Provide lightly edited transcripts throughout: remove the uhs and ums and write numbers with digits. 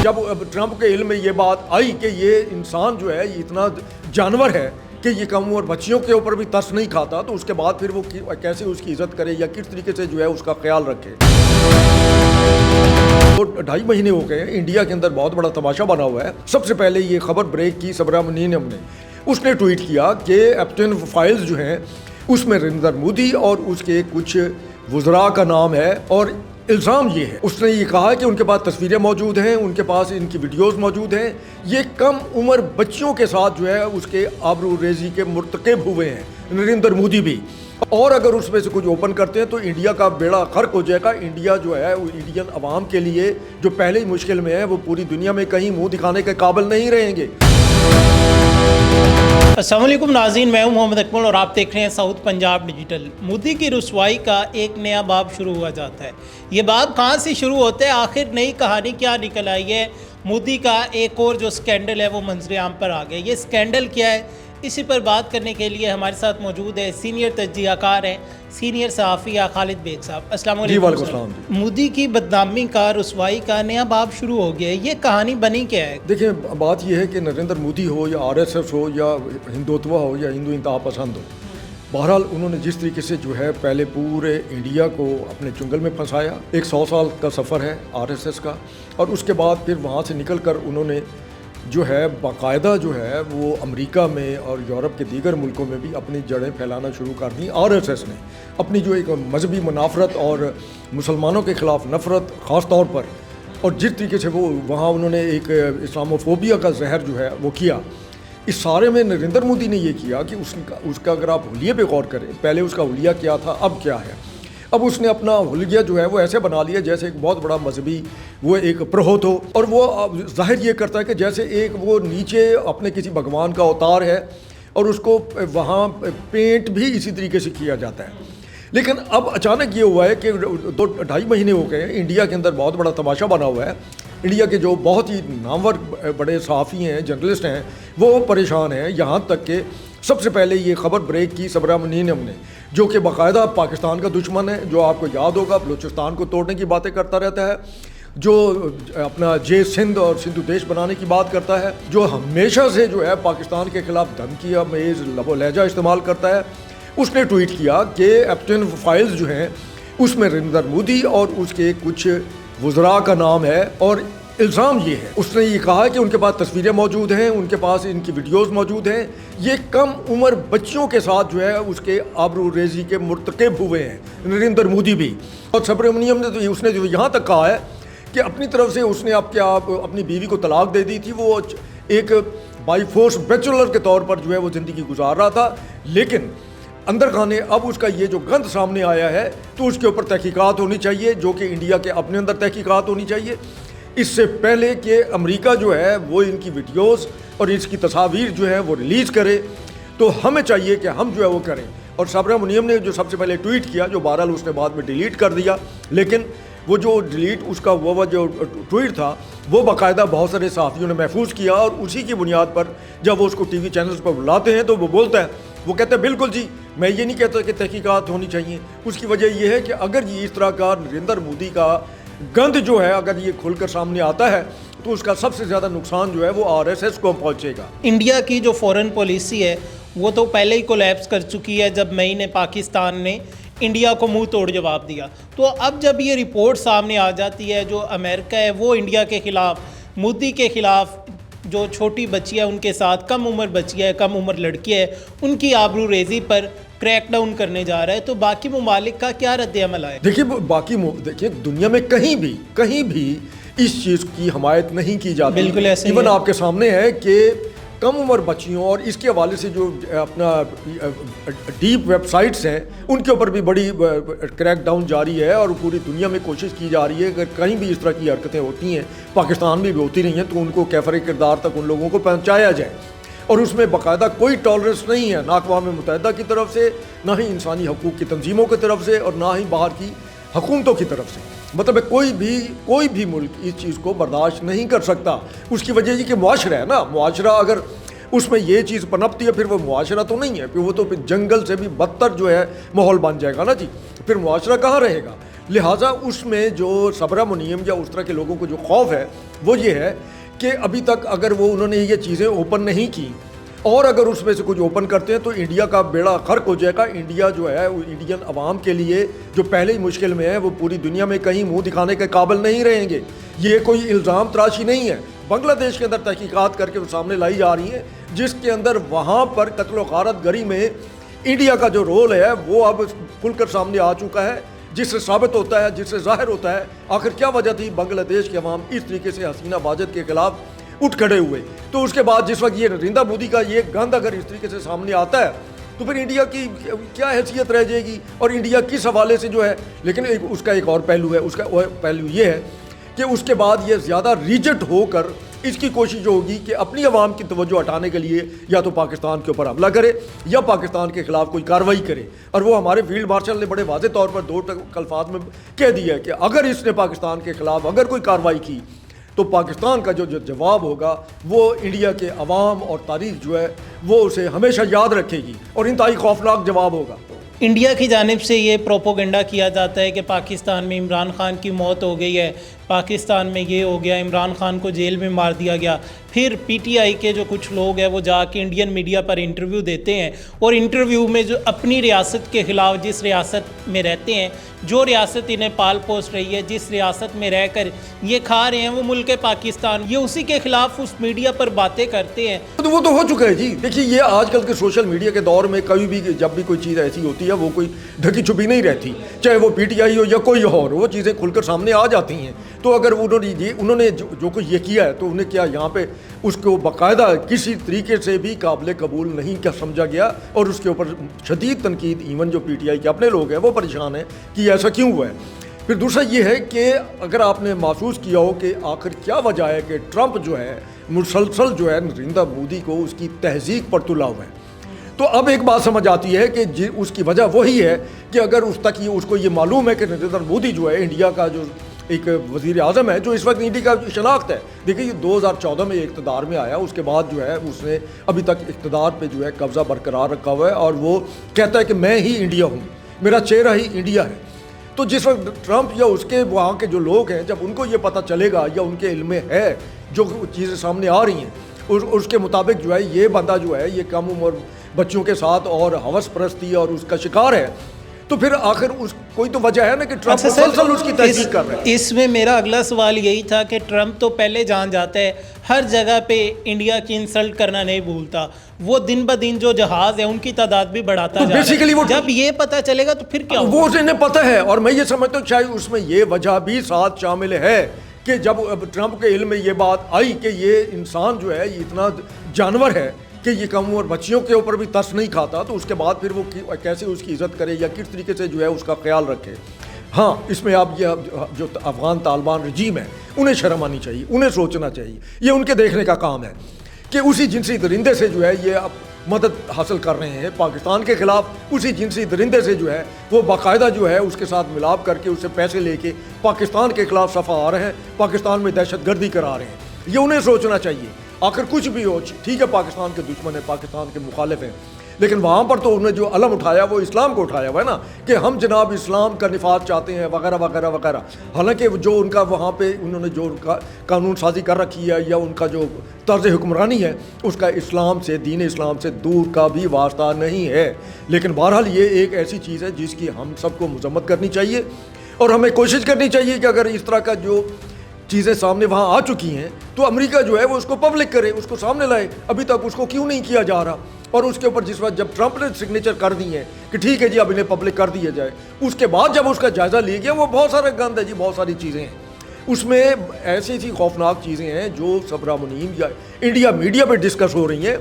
جب ٹرمپ کے علم میں یہ بات آئی کہ یہ انسان جو ہے یہ اتنا جانور ہے کہ یہ کم عمر بچیوں کے اوپر بھی ترس نہیں کھاتا، تو اس کے بعد پھر وہ کیسے اس کی عزت کرے یا کس طریقے سے جو ہے اس کا خیال رکھے۔ تو 2.5 مہینے ہو گئے ہیں، انڈیا کے اندر بہت بڑا تماشا بنا ہوا ہے۔ سب سے پہلے یہ خبر بریک کی سبرامنیم نے، اس نے ٹویٹ کیا کہ ایپسٹین فائلز جو ہیں اس میں نریندر مودی اور اس کے کچھ وزراء کا نام ہے، اور الزام یہ ہے، اس نے یہ کہا کہ ان کے پاس تصویریں موجود ہیں، ان کے پاس ان کی ویڈیوز موجود ہیں، یہ کم عمر بچیوں کے ساتھ جو ہے اس کے آبرو ریزی کے مرتکب ہوئے ہیں نریندر مودی بھی، اور اگر اس میں سے کچھ اوپن کرتے ہیں تو انڈیا کا بیڑا غرق ہو جائے گا۔ انڈیا جو ہے وہ انڈین عوام کے لیے جو پہلے ہی مشکل میں ہے، وہ پوری دنیا میں کہیں منہ دکھانے کے قابل نہیں رہیں گے۔ السلام علیکم ناظرین، میں ہوں محمد اکمل اور آپ دیکھ رہے ہیں ساؤتھ پنجاب ڈیجیٹل۔ مودی کی رسوائی کا ایک نیا باب شروع ہوا جاتا ہے۔ یہ باب کہاں سے شروع ہوتا ہے، آخر نئی کہانی کیا نکل آئی ہے؟ مودی کا ایک اور جو سکینڈل ہے وہ منظر عام پر آ گیا۔ یہ سکینڈل کیا ہے، اسی پر بات کرنے کے لیے ہمارے ساتھ موجود ہے سینئر تجزیہ کار ہیں، سینئر صحافی خالد بیگ صاحب۔ السلام علیکم۔ وعلیکم السلام۔ مودی کی بدنامی کا، رسوائی کا نیا باب شروع ہو گیا ہے، یہ کہانی بنی کیا ہے؟ دیکھیں، بات یہ ہے کہ نریندر مودی ہو یا RSS ہو یا ہندوتوا ہو یا ہندو انتہا پسند ہو، بہرحال انہوں نے جس طریقے سے جو ہے پہلے پورے انڈیا کو اپنے چنگل میں پھنسایا، ایک 100 سال کا سفر ہے RSS کا، اور اس کے بعد پھر وہاں سے نکل کر انہوں نے جو ہے باقاعدہ جو ہے وہ امریکہ میں اور یورپ کے دیگر ملکوں میں بھی اپنی جڑیں پھیلانا شروع کر دیں۔ RSS نے اپنی جو ایک مذہبی منافرت اور مسلمانوں کے خلاف نفرت خاص طور پر، اور جس طریقے سے وہ وہاں انہوں نے ایک اسلاموفوبیا کا زہر جو ہے وہ کیا، اس سارے میں نریندر مودی نے یہ کیا کہ اس کا اگر آپ حلیے پہ غور کریں، پہلے اس کا حلیہ کیا تھا، اب کیا ہے۔ اب اس نے اپنا حلیہ جو ہے وہ ایسے بنا لیا جیسے ایک بہت بڑا مذہبی وہ ایک پرہوت ہو، اور وہ ظاہر یہ کرتا ہے کہ جیسے ایک وہ نیچے اپنے کسی بھگوان کا اوتار ہے اور اس کو وہاں پینٹ بھی اسی طریقے سے کیا جاتا ہے۔ لیکن اب اچانک یہ ہوا ہے کہ 2.5 مہینے ہو گئے ہیں، انڈیا کے اندر بہت بڑا تماشا بنا ہوا ہے۔ انڈیا کے جو بہت ہی نامور بڑے صحافی ہیں، جرنلسٹ ہیں، وہ پریشان ہیں، یہاں تک کہ سب سے پہلے یہ خبر بریک کی سبرامنیم نے، جو کہ باقاعدہ پاکستان کا دشمن ہے، جو آپ کو یاد ہوگا بلوچستان کو توڑنے کی باتیں کرتا رہتا ہے، جو اپنا جے سندھ اور سندھو دیش بنانے کی بات کرتا ہے، جو ہمیشہ سے جو ہے پاکستان کے خلاف دھمکی آمیز لب و لہجہ استعمال کرتا ہے، اس نے ٹویٹ کیا کہ ایپسٹین فائلز جو ہیں اس میں نریندر مودی اور اس کے کچھ وزراء کا نام ہے، اور الزام یہ ہے، اس نے یہ کہا کہ ان کے پاس تصویریں موجود ہیں، ان کے پاس ان کی ویڈیوز موجود ہیں، یہ کم عمر بچیوں کے ساتھ جو ہے اس کے آبرو ریزی کے مرتکب ہوئے ہیں نریندر مودی بھی۔ اور سبرامنیم نے تو اس نے جو یہاں تک کہا ہے کہ اپنی طرف سے اس نے اپنی بیوی کو طلاق دے دی تھی، وہ ایک بائی فورس بیچلر کے طور پر جو ہے وہ زندگی گزار رہا تھا، لیکن اندر خانے اب اس کا یہ جو گند سامنے آیا ہے تو اس کے اوپر تحقیقات ہونی چاہیے، جو کہ انڈیا کے اپنے اندر تحقیقات ہونی چاہیے، اس سے پہلے کہ امریکہ جو ہے وہ ان کی ویڈیوز اور اس کی تصاویر جو ہے وہ ریلیز کرے، تو ہمیں چاہیے کہ ہم جو ہے وہ کریں۔ اور سبرامنیم نے جو سب سے پہلے ٹویٹ کیا، جو بہرحال اس نے بعد میں ڈیلیٹ کر دیا، لیکن وہ جو ڈیلیٹ اس کا وہ جو ٹویٹ تھا وہ باقاعدہ بہت سارے صحافیوں نے محفوظ کیا، اور اسی کی بنیاد پر جب وہ اس کو ٹی وی چینلز پر بلاتے ہیں تو وہ بولتا ہے، وہ کہتا ہے بالکل جی، میں یہ نہیں کہتا کہ تحقیقات ہونی چاہیے۔ اس کی وجہ یہ ہے کہ اگر یہ اس طرح کا نریندر مودی کا گند جو ہے اگر یہ کھل کر سامنے آتا ہے تو اس کا سب سے زیادہ نقصان جو ہے وہ RSS کو پہنچے گا۔ انڈیا کی جو فورن پالیسی ہے وہ تو پہلے ہی کولیپس کر چکی ہے، جب مئی نے پاکستان نے انڈیا کو منہ توڑ جواب دیا، تو اب جب یہ رپورٹ سامنے آ جاتی ہے، جو امریکہ ہے وہ انڈیا کے خلاف، مودی کے خلاف، جو چھوٹی بچی ہے ان کے ساتھ، کم عمر بچی ہے، کم عمر لڑکی ہے، ان کی آبرو ریزی پر کریک ڈاؤن کرنے جا رہا ہے، تو باقی ممالک کا کیا رد عمل آئے؟ دیکھیے دنیا میں کہیں بھی اس چیز کی حمایت نہیں کی جاتی، بالکل ایسے ایون آپ کے سامنے ہے کہ کم عمر بچیوں اور اس کے حوالے سے جو اپنا ڈیپ ویب سائٹس ہیں ان کے اوپر بھی بڑی کریک ڈاؤن جاری ہے، اور پوری دنیا میں کوشش کی جا رہی ہے کہ کہیں بھی اس طرح کی حرکتیں ہوتی ہیں، پاکستان میں بھی ہوتی رہی ہیں، تو ان کو کیفر کردار تک ان لوگوں کو پہنچایا جائے، اور اس میں باقاعدہ کوئی ٹالرنس نہیں ہے، نہ اقوام متحدہ کی طرف سے، نہ ہی انسانی حقوق کی تنظیموں کی طرف سے، اور نہ ہی باہر کی حکومتوں کی طرف سے۔ مطلب کوئی بھی ملک اس چیز کو برداشت نہیں کر سکتا۔ اس کی وجہ یہ کہ معاشرہ ہے نا، معاشرہ اگر اس میں یہ چیز پنپتی ہے پھر وہ معاشرہ تو نہیں ہے, پھر وہ تو پھر جنگل سے بھی بدتر جو ہے ماحول بن جائے گا نا جی, پھر معاشرہ کہاں رہے گا. لہٰذا اس میں جو صبرہ منیم یا اس طرح کے لوگوں کو جو خوف ہے وہ یہ ہے کہ ابھی تک اگر وہ انہوں نے یہ چیزیں اوپن نہیں کی, اور اگر اس میں سے کچھ اوپن کرتے ہیں تو انڈیا کا بیڑا غرق ہو جائے گا. انڈیا جو ہے وہ انڈین عوام کے لیے جو پہلے ہی مشکل میں ہے, وہ پوری دنیا میں کہیں منہ دکھانے کے قابل نہیں رہیں گے. یہ کوئی الزام تراشی نہیں ہے, بنگلہ دیش کے اندر تحقیقات کر کے وہ سامنے لائی جا رہی ہیں, جس کے اندر وہاں پر قتل و غارت گری میں انڈیا کا جو رول ہے وہ اب کھل کر سامنے آ چکا ہے, جس سے ثابت ہوتا ہے, جس سے ظاہر ہوتا ہے آخر کیا وجہ تھی بنگلہ دیش کے عوام اس طریقے سے حسینہ واجد کے خلاف اٹھ کھڑے ہوئے. تو اس کے بعد جس وقت یہ نریندر مودی کا یہ گند اگر اس طریقے سے سامنے آتا ہے تو پھر انڈیا کی کیا حیثیت رہ جائے گی, اور انڈیا کس حوالے سے جو ہے. لیکن اس کا ایک اور پہلو ہے, اس کا پہلو یہ ہے کہ اس کے بعد یہ زیادہ ریجٹ ہو کر اس کی کوشش ہوگی کہ اپنی عوام کی توجہ ہٹانے کے لیے یا تو پاکستان کے اوپر حملہ کرے یا پاکستان کے خلاف کوئی کارروائی کرے. اور وہ ہمارے فیلڈ مارشل نے بڑے واضح طور پر 2 الفاظ میں کہہ دیا ہے کہ اگر اس نے پاکستان کے خلاف اگر کوئی کارروائی کی تو پاکستان کا جو جواب ہوگا وہ انڈیا کے عوام اور تاریخ جو ہے وہ اسے ہمیشہ یاد رکھے گی, اور انتہائی خوفناک جواب ہوگا. انڈیا کی جانب سے یہ پروپوگنڈا کیا جاتا ہے کہ پاکستان میں عمران خان کی موت ہو گئی ہے, پاکستان میں یہ ہو گیا, عمران خان کو جیل میں مار دیا گیا. پھر پی ٹی آئی کے جو کچھ لوگ ہیں وہ جا کے انڈین میڈیا پر انٹرویو دیتے ہیں, اور انٹرویو میں جو اپنی ریاست کے خلاف, جس ریاست میں رہتے ہیں, جو ریاست انہیں پال پوس رہی ہے, جس ریاست میں رہ کر یہ کھا رہے ہیں وہ ملک پاکستان, یہ اسی کے خلاف اس میڈیا پر باتیں کرتے ہیں. تو وہ تو ہو چکا ہے جی. دیکھیے یہ آج کل کے سوشل میڈیا کے دور میں کبھی بھی جب بھی کوئی چیز ایسی ہوتی ہے وہ کوئی ڈھکی چھپی نہیں رہتی, چاہے وہ پی ٹی آئی ہو یا کوئی اور, وہ چیزیں کھل کر سامنے آ جاتی ہیں. تو اگر انہوں نے جو کچھ یہ کیا ہے تو انہیں کیا یہاں پہ اس کو باقاعدہ کسی طریقے سے بھی قابل قبول نہیں کیا سمجھا گیا, اور اس کے اوپر شدید تنقید ایون جو پی ٹی آئی کے اپنے لوگ ہیں وہ پریشان ہیں کہ ایسا کیوں ہوا ہے. پھر دوسرا یہ ہے کہ اگر آپ نے محسوس کیا ہو کہ آخر کیا وجہ ہے کہ ٹرمپ جو ہے مسلسل جو ہے نریندر مودی کو اس کی تہذیب پر تلا ہوا ہے, تو اب ایک بات سمجھ آتی ہے کہ اس کی وجہ وہی ہے کہ اگر اس کو یہ معلوم ہے کہ نریندر مودی جو ہے انڈیا کا جو ایک وزیر اعظم ہے جو اس وقت انڈیا کا شناخت ہے. دیکھیے یہ 2014 میں اقتدار میں آیا, اس کے بعد جو ہے اس نے ابھی تک اقتدار پہ جو ہے قبضہ برقرار رکھا ہوا ہے, اور وہ کہتا ہے کہ میں ہی انڈیا ہوں, میرا چہرہ ہی انڈیا ہے. تو جس وقت ٹرمپ یا اس کے وہاں کے جو لوگ ہیں جب ان کو یہ پتہ چلے گا یا ان کے علم میں ہے جو چیزیں سامنے آ رہی ہیں اس کے مطابق جو ہے یہ بندہ جو ہے یہ کم عمر بچوں کے ساتھ اور ہوس پرستی اور اس کا شکار ہے, تو پھر آخر کوئی تو وجہ ہے نا کہ ٹرمپ مسلسل اس کی تحقیق کر رہا ہے. اس میں میرا اگلا سوال یہی تھا کہ ٹرمپ تو پہلے جان جاتا ہے, ہر جگہ پہ انڈیا کی انسلٹ کرنا نہیں بھولتا, وہ دن بدن جو جہاز ہے ان کی تعداد بھی بڑھاتا جا رہا ہے. جب یہ پتہ چلے گا تو پھر کیا وہ انہیں پتہ ہے, اور میں یہ سمجھتا ہوں شاید اس میں یہ وجہ بھی ساتھ شامل ہے کہ جب ٹرمپ کے علم میں یہ بات آئی کہ یہ انسان جو ہے یہ اتنا جانور ہے کہ یہ کم عمر بچیوں کے اوپر بھی ترس نہیں کھاتا, تو اس کے بعد پھر وہ کیسے اس کی عزت کرے یا کس طریقے سے جو ہے اس کا خیال رکھے. ہاں اس میں آپ یہ جو افغان طالبان رجیم ہے انہیں شرم آنی چاہیے, انہیں سوچنا چاہیے, یہ ان کے دیکھنے کا کام ہے کہ اسی جنسی درندے سے جو ہے یہ اب مدد حاصل کر رہے ہیں پاکستان کے خلاف. اسی جنسی درندے سے جو ہے وہ باقاعدہ جو ہے اس کے ساتھ ملاپ کر کے اس سے پیسے لے کے پاکستان کے خلاف صفحہ آ رہے ہیں, پاکستان میں دہشت گردی کرا رہے ہیں. یہ انہیں سوچنا چاہیے. آخر کچھ بھی ہو, ٹھیک ہے پاکستان کے دشمن ہیں, پاکستان کے مخالف ہیں, لیکن وہاں پر تو انہوں نے جو علم اٹھایا وہ اسلام کو اٹھایا ہوا ہے نا, کہ ہم جناب اسلام کا نفاذ چاہتے ہیں وغیرہ وغیرہ وغیرہ. حالانکہ جو ان کا وہاں پہ انہوں نے جو ان کا قانون سازی کر رکھی ہے یا ان کا جو طرز حکمرانی ہے اس کا اسلام سے, دین اسلام سے دور کا بھی واسطہ نہیں ہے. لیکن بہرحال یہ ایک ایسی چیز ہے جس کی ہم سب کو مذمت کرنی چاہیے, اور ہمیں کوشش کرنی چاہیے کہ اگر اس طرح کا جو چیزیں سامنے وہاں آ چکی ہیں تو امریکہ جو ہے وہ اس کو پبلک کرے, اس کو سامنے لائے. ابھی تک اس کو کیوں نہیں کیا جا رہا؟ اور اس کے اوپر جس وقت جب ٹرمپ نے سگنیچر کر دی ہیں کہ ٹھیک ہے جی اب انہیں پبلک کر دیا جائے, اس کے بعد جب اس کا جائزہ لیا گیا وہ بہت سارا گند ہے جی, بہت ساری چیزیں ہیں اس میں, ایسی ایسی خوفناک چیزیں ہیں جو صبرا منیم یا انڈیا میڈیا پہ ڈسکس ہو رہی ہیں.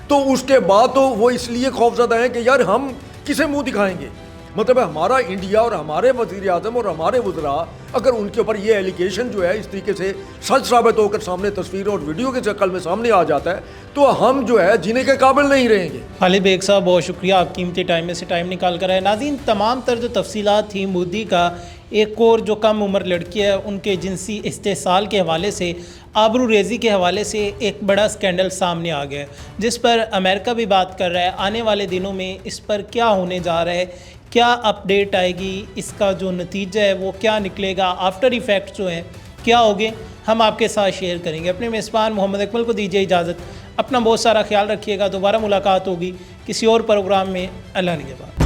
تو اس کے بعد تو وہ اس لیے خوفزدہ ہیں کہ یار ہم کسے منہ دکھائیں گے. مطلب ہمارا انڈیا اور ہمارے وزیر اعظم اور ہمارے وزراء اگر ان کے اوپر یہ ایلیگیشن جو ہے اس طریقے سے سچ ثابت ہو کر سامنے تصویر اور ویڈیو کے شکل میں سامنے آ جاتا ہے تو ہم جو ہے جینے کے قابل نہیں رہیں گے. خالد بیگ صاحب بہت شکریہ, آپ قیمتی ٹائم میں سے ٹائم نکال کر آئے. ناظرین تمام تر جو تفصیلات تھیں مودی کا ایک اور جو کم عمر لڑکی ہے ان کے جنسی استحصال کے حوالے سے، آبرو ریزی کے حوالے سے ایک بڑا سکینڈل سامنے آ گیا ہے، جس پر امریکہ بھی بات کر رہا ہے۔ آنے والے دنوں میں اس پر کیا ہونے جا رہا ہے، کیا اپڈیٹ آئے گی، اس کا جو نتیجہ ہے وہ کیا نکلے گا، آفٹر ایفیکٹس جو ہیں کیا ہوگے، ہم آپ کے ساتھ شیئر کریں گے۔ اپنے میزبان محمد اکمل کو دیجیے اجازت، اپنا بہت سارا خیال رکھیے گا، دوبارہ ملاقات ہوگی کسی اور پروگرام میں۔ اللہ نگہبان۔